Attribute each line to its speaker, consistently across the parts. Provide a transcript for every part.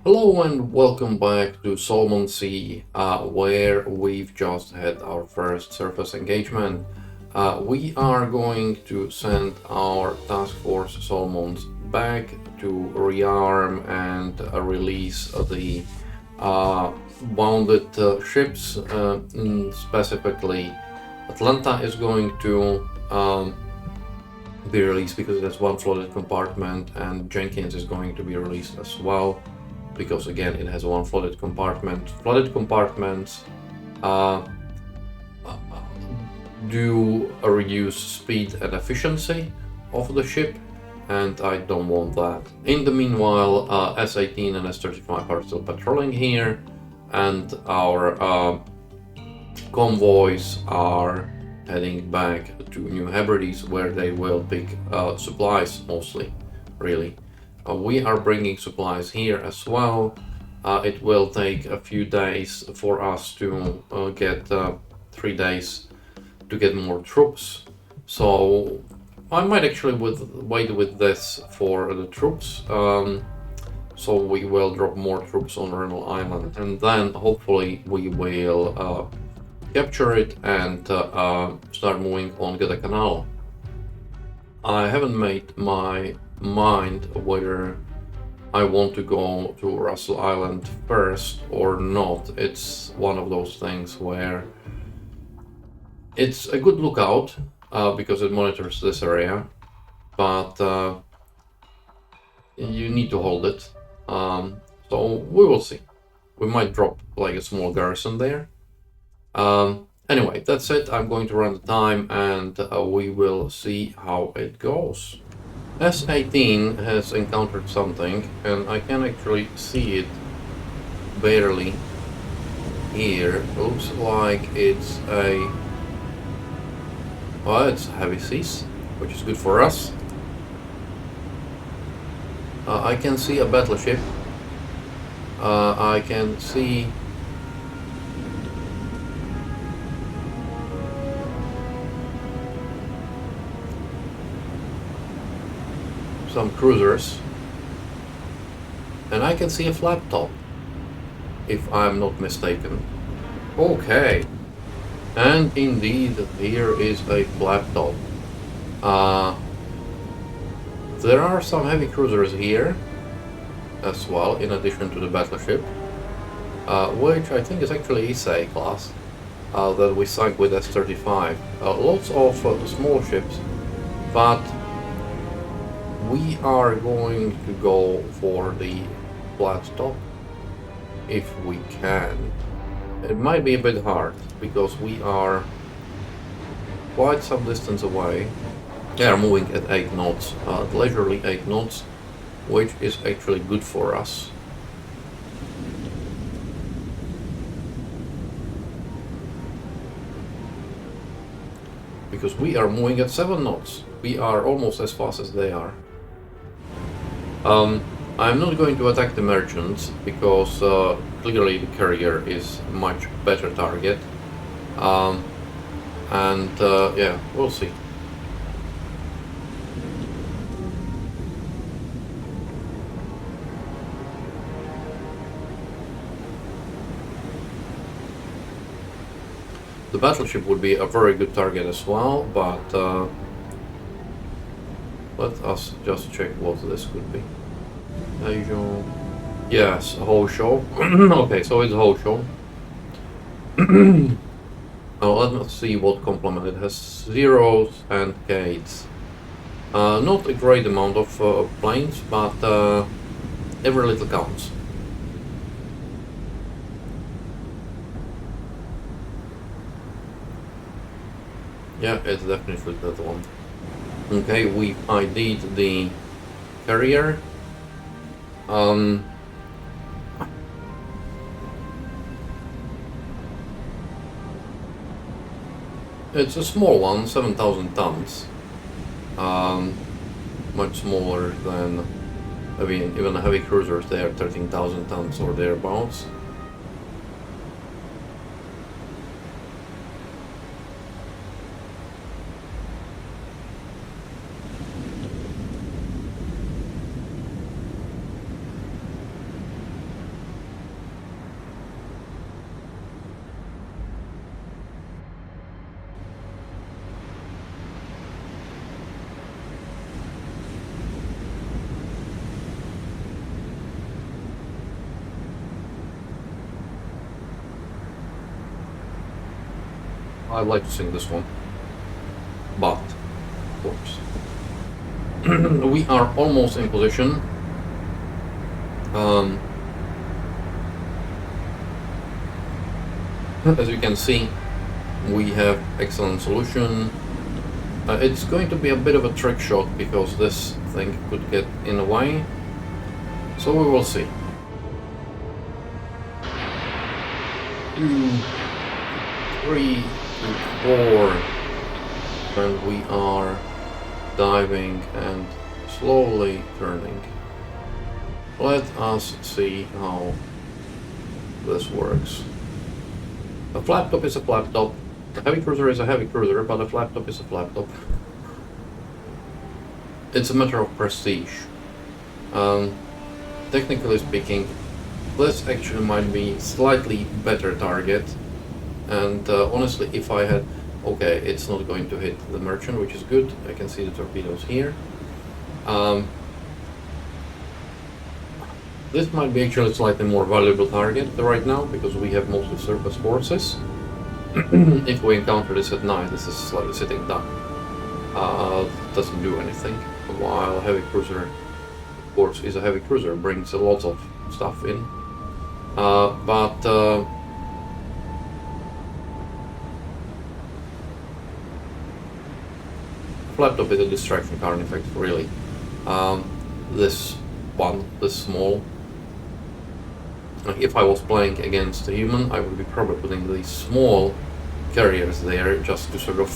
Speaker 1: Hello and welcome back to Solomon Sea, where we've just had our first surface engagement. We are going to send our task force Solomons back to rearm and release the wounded ships. Specifically, Atlanta is going to be released because it has one flooded compartment, and Jenkins is going to be released as well because again it has one flooded compartment. Flooded compartments do reduce speed and efficiency of the ship, and I don't want that. In the meanwhile, S-18 and S-35 are still patrolling here, and our convoys are heading back to New Hebrides, where they will pick supplies mostly, really. We are bringing supplies here as well. It will take a few days for us to get 3 days to get more troops. So I might actually wait with this for the troops. So we will drop more troops on Rennell Island, and then hopefully we will capture it and start moving on Guadalcanal. I haven't made my mind whether I want to go to Russell Island first or not. It's one of those things where it's a good lookout because it monitors this area, but you need to hold it. So we will see. We might drop like a small garrison there. Anyway, that's it. I'm going to run the time and we will see how it goes. S-18 has encountered something, and I can actually see it barely here. Looks like it's it's heavy seas, which is good for us. I can see a battleship. I can see some cruisers, and I can see a flat top, if I'm not mistaken. Okay, and indeed here is a flat top. There are some heavy cruisers here as well, in addition to the battleship, which I think is actually Issei class that we sank with S-35. Lots of small ships, but we are going to go for the flat top if we can. It might be a bit hard because we are quite some distance away. They are moving at 8 knots, leisurely 8 knots, which is actually good for us. Because we are moving at 7 knots. We are almost as fast as they are. I'm not going to attack the merchants because clearly the carrier is a much better target. Yeah, we'll see. The battleship would be a very good target as well, but let us just check what this could be. Yes, a whole show. Okay, so it's a whole show. Let's see what complement it has. Zeros and Kates. Not a great amount of planes, but every little counts. Yeah, it's definitely that one. Okay, we ID'd the carrier. It's a small one, 7,000 tons. Much smaller than, I mean, even heavy cruisers, they are 13,000 tons or thereabouts. I'd like to sing this one, but of course we are almost in position. As you can see, we have excellent solution. It's going to be a bit of a trick shot because this thing could get in the way, so we will see. 2, 3, 4, and we are diving and slowly turning. Let us see how this works. A flat top is a flat top. A heavy cruiser is a heavy cruiser, but a flat top is a flat top. It's a matter of prestige. Technically speaking, this actually might be slightly better target. And honestly, if I had... Okay, it's not going to hit the merchant, which is good. I can see the torpedoes here. This might be actually a slightly more valuable target right now, because we have mostly surface forces. If we encounter this at night, this is like a sitting duck. Doesn't do anything. While a heavy cruiser, of course, is a heavy cruiser, brings a lot of stuff in. Flat top is a distraction card, in fact, really. This small. If I was playing against a human, I would be probably putting these small carriers there just to sort of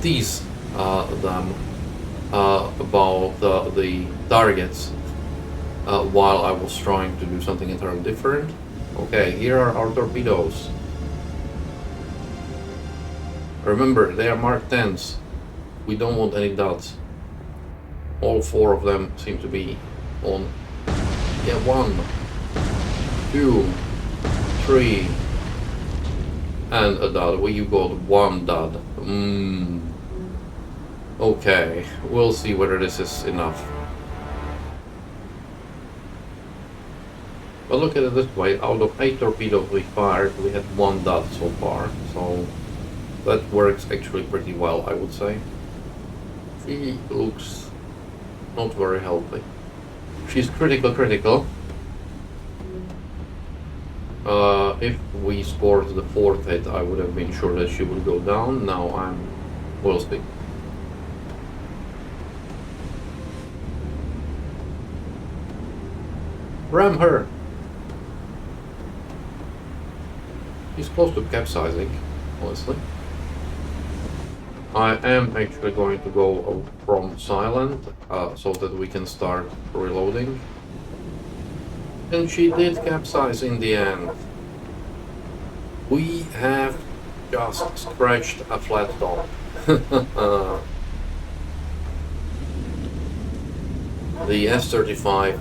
Speaker 1: tease them about the targets while I was trying to do something entirely different. Okay, here are our torpedoes. Remember, they are Mark 10s. We don't want any dots. All 4 of them seem to be on. Yeah, 1, 2, 3, and a dot. Well, you got 1 dot. Okay, we'll see whether this is enough. But look at it this way, out of 8 torpedoes we fired, we had 1 dot so far, so that works actually pretty well, I would say. She looks not very healthy. She's critical. If we scored the 4th hit, I would have been sure that she would go down. Now we'll see. Ram her! She's close to capsizing, honestly. I am actually going to go from silent so that we can start reloading. And she did capsize in the end. We have just scratched a flat top. The S-35,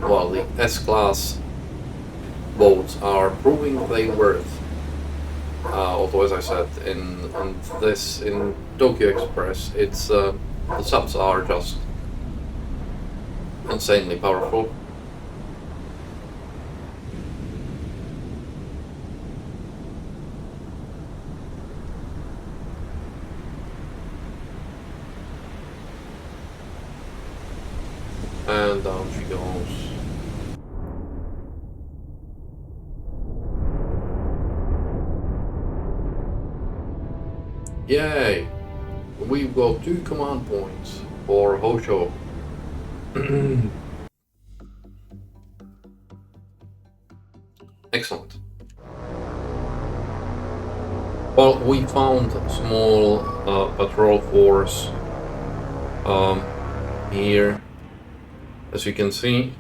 Speaker 1: well, the S-class boats are proving their worth. Although, as I said, in Tokyo Express, it's the subs are just insanely powerful. And down she goes. Yay! We've got 2 command points for Hosho. Excellent. Well, we found a small patrol force here, as you can see,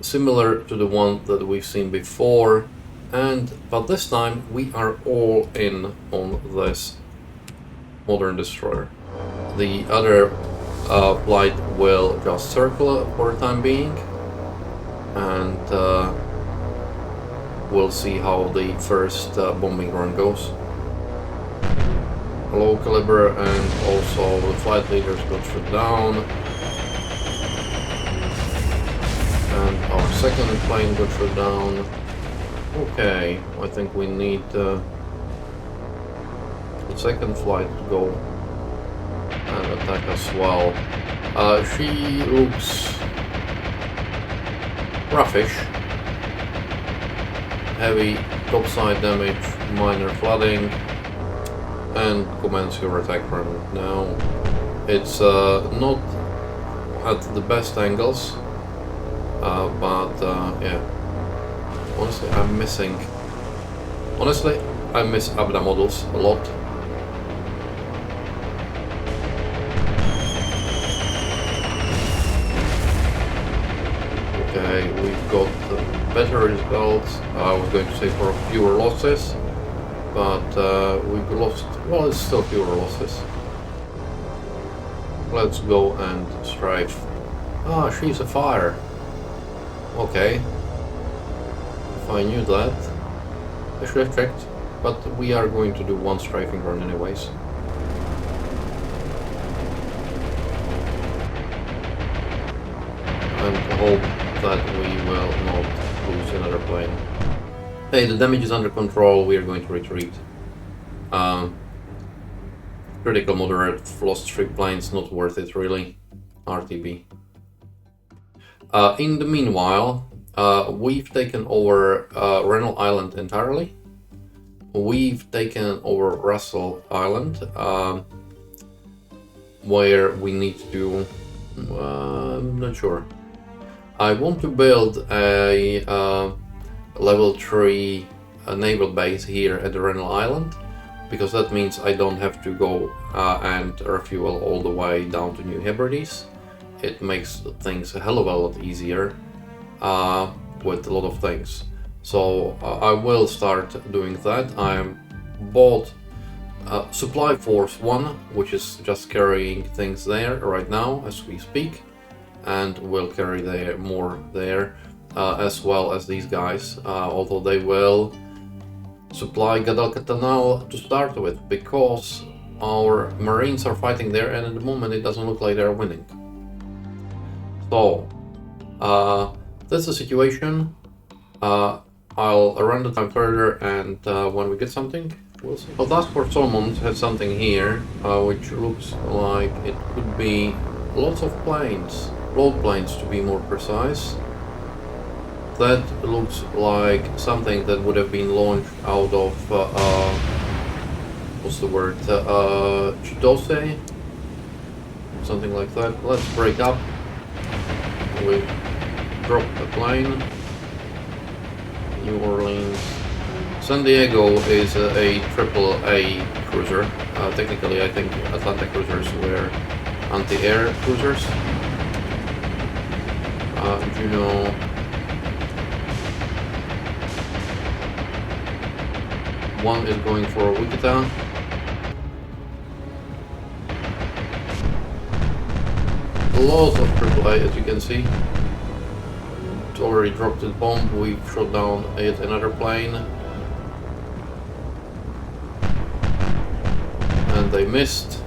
Speaker 1: similar to the one that we've seen before. But this time we are all in on this modern destroyer. The other flight will just circle for the time being, and we'll see how the first bombing run goes. Low caliber, and also the flight leaders got shot down, and our second plane got shot down. Okay, I think we need the second flight go and attack as well. She looks roughish. Heavy topside damage, minor flooding, and commence your attack run now. It's not at the best angles, but yeah. Honestly, I miss Abda models a lot. Okay, we've got better results. I was going to say for fewer losses, but we've lost, well, it's still fewer losses. Let's go and strafe. Ah, she's a fire. Okay. If I knew that, I should have checked, but we are going to do one strafing run anyways. And hope that we will not lose another plane. Hey, the damage is under control, we are going to retreat. Critical moderate, lost 3 planes, not worth it really. RTB. In the meanwhile, we've taken over Rennell Island entirely. We've taken over Russell Island, where we need to... I'm not sure. I want to build a level 3 naval base here at the Rennell Island, because that means I don't have to go and refuel all the way down to New Hebrides. It makes things a hell of a lot easier with a lot of things. So I will start doing that. I bought Supply Force 1, which is just carrying things there right now as we speak, and will carry more there, as well as these guys, although they will supply Guadalcanal to start with, because our Marines are fighting there and at the moment it doesn't look like they're winning. So, that's the situation. I'll run the time further, and when we get something, we'll see. Well, Task Force Solomons has something here, which looks like it could be lots of planes, road planes to be more precise. That looks like something that would have been launched out of, what's the word, Chitose? Something like that. Let's break up. We drop the plane. New Orleans. San Diego is a AAA cruiser. Technically, I think Atlantic cruisers were anti-air cruisers. Juno. One is going for Wichita. A lot of AAA, as you can see. It's already dropped its bomb. We've shot down yet another plane. And they missed.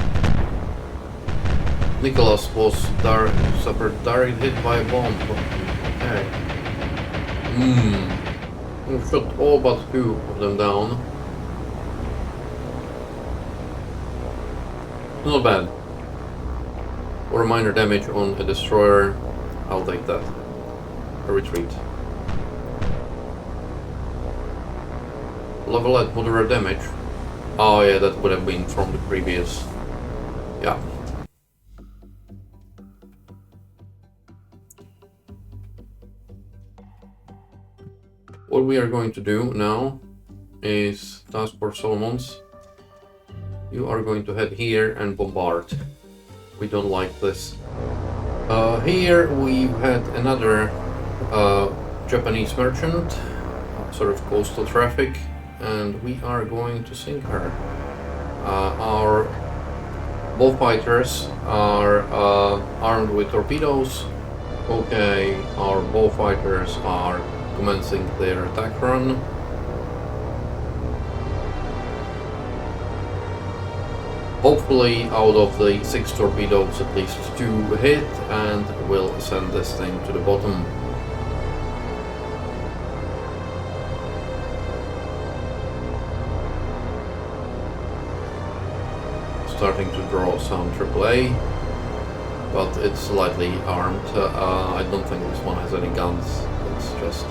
Speaker 1: Nicholas was suffered direct hit by a bomb. Okay. We've shot all but 2 of them down. Not bad. Or minor damage on a destroyer. I'll take that. A retreat. Level at moderate damage. Oh yeah, that would have been from the previous. Yeah. What we are going to do now is Task Force Solomons. You are going to head here and bombard. We don't like this. Here we've had another Japanese merchant, sort of coastal traffic, and we are going to sink her. Our bullfighters are armed with torpedoes. Okay, our bullfighters are commencing their attack run. Hopefully out of the 6 torpedoes at least 2 hit, and we'll send this thing to the bottom. starting to draw some AAA, but it's slightly armed. I don't think this one has any guns. It's just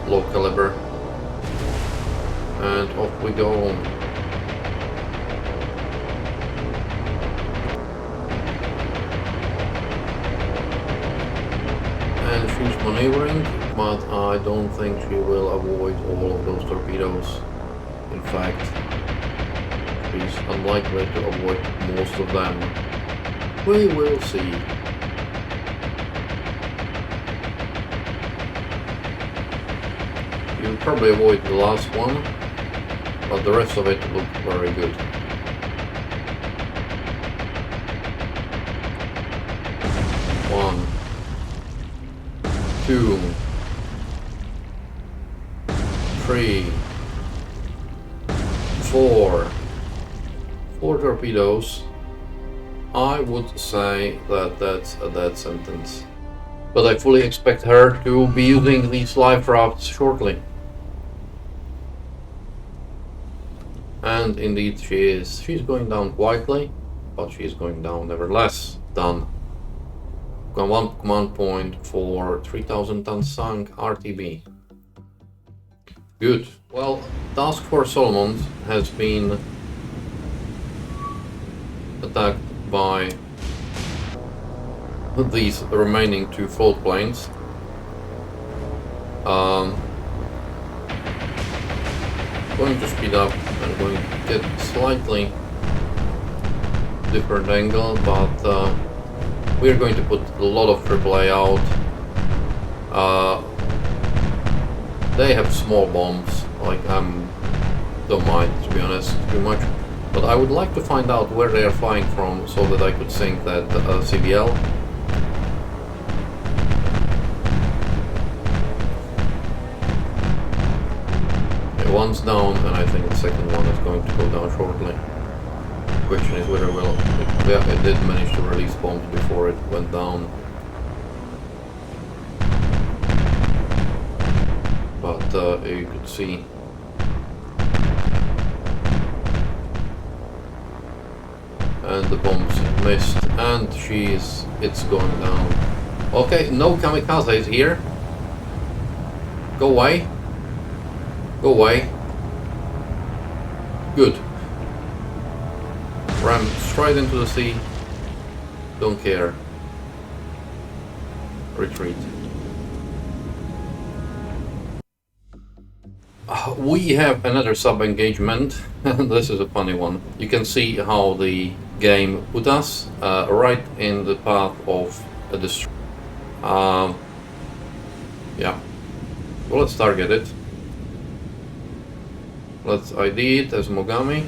Speaker 1: low caliber. And off we go. And she's maneuvering, but I don't think she will avoid all of those torpedoes. In fact, she's unlikely to avoid most of them. We will see. You'll probably avoid the last one, but the rest of it looked very good. One, two, three, four torpedoes. I would say that that's a dead sentence. But I fully expect her to be using these live rafts shortly. And indeed she is. She's going down quietly, but she's going down nevertheless. Done. One command point for 3000 tons sunk RTB. Good. Well, Task Force Solomon has been attacked by these remaining two float planes. Going to speed up and going to get slightly different angle, but we're going to put a lot of AAA out. They have small bombs, like don't mind, to be honest, too much. But I would like to find out where they are flying from so that I could sink that CBL. Okay, one's down, and I think the second one is going to go down shortly. The question is whether it did manage to release bombs before it went down. But you could see and the bombs missed, and it's going down. Okay, no kamikazes here. Go away. Go away. Good. Ram straight into the sea. Don't care. Retreat. We have another sub-engagement. This is a funny one. You can see how the game put us right in the path of a destroy. Yeah. Well, let's target it. Let's ID it as Mogami.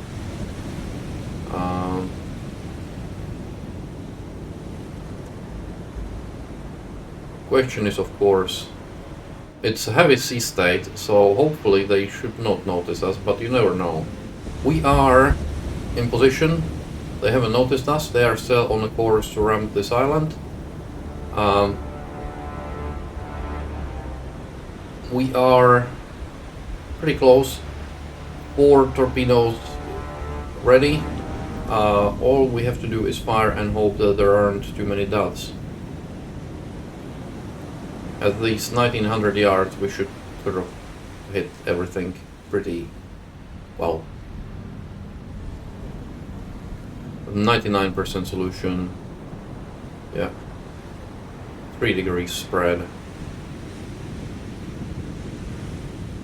Speaker 1: Question is, of course, it's a heavy sea state, so hopefully they should not notice us, but you never know. We are in position. They haven't noticed us. They are still on a course to ram this island. We are pretty close. 4 torpedoes ready. All we have to do is fire and hope that there aren't too many dots. At least 1900 yards we should sort of hit everything pretty well. 99% solution. Yeah. 3 degrees spread.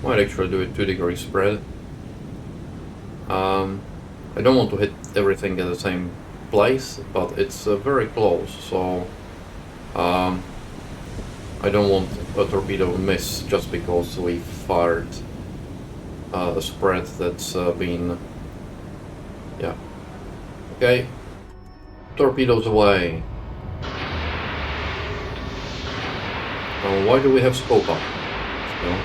Speaker 1: Might actually do it 2 degrees spread. I don't want to hit everything at the same place, but it's very close, so I don't want a torpedo miss just because we fired a spread that's been... yeah. Okay. Torpedoes away. Why do we have scope up? No.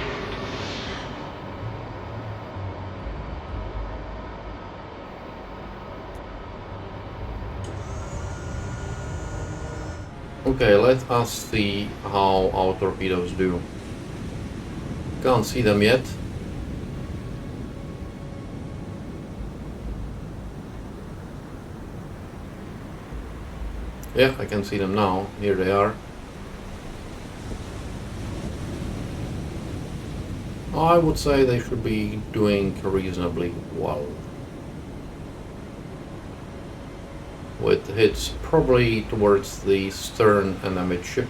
Speaker 1: Okay, let us see how our torpedoes do. Can't see them yet. Yeah, I can see them now. Here they are. I would say they should be doing reasonably well. With hits probably towards the stern and amidship.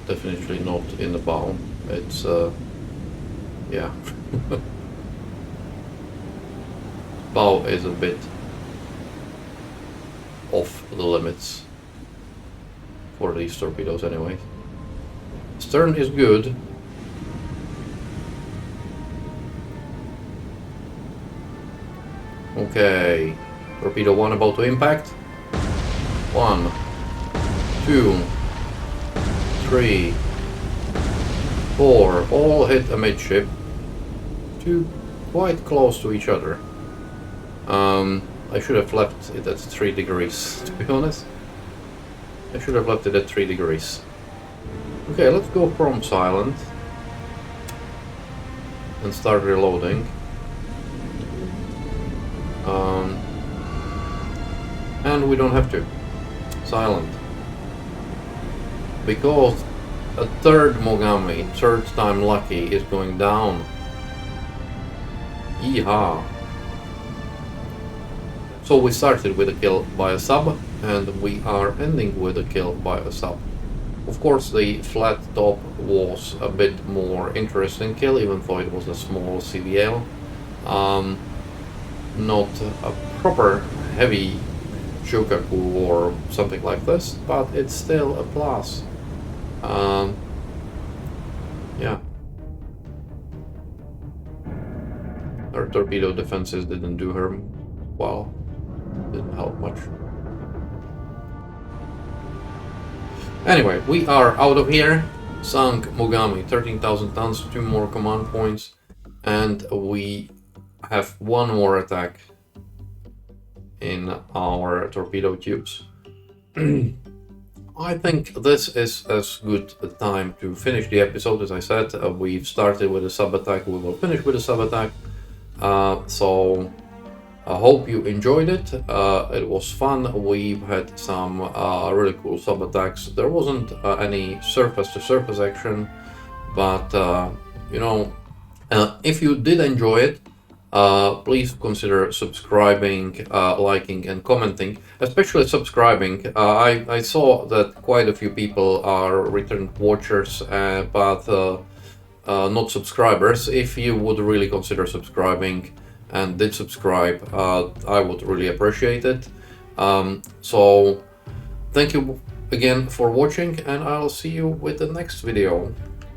Speaker 1: Definitely not in the bow. It's, yeah. Bow is a bit off the limits for these torpedoes anyway. Stern is good. Okay, torpedo 1 about to impact. 1, 2, 3, 4, all hit amidship. 2 quite close to each other. I should have left it at 3 degrees, to be honest. I should have left it at 3 degrees. Okay, let's go from silent and start reloading. And we don't have to. Silent. Because a third Mogami, third time lucky, is going down. Yeehaw. So we started with a kill by a sub, and we are ending with a kill by a sub. Of course, the flat top was a bit more interesting kill, even though it was a small CVL. Not a proper heavy Shokaku or something like this, but it's still a plus. Yeah. Her torpedo defenses didn't do her well. Didn't help much. Anyway, we are out of here. Sunk Mogami, 13,000 tons, 2 more command points, and we have 1 more attack in our torpedo tubes. I think this is as good a time to finish the episode. As I said, we've started with a sub-attack, we will finish with a sub-attack. So I hope you enjoyed it. It was fun. We've had some really cool sub-attacks. There wasn't any surface-to-surface action, but you know, if you did enjoy it, please consider subscribing, liking and commenting, especially subscribing. I saw that quite a few people are return watchers, but not subscribers. If you would really consider subscribing and did subscribe, I would really appreciate it. So thank you again for watching, and I'll see you with the next video.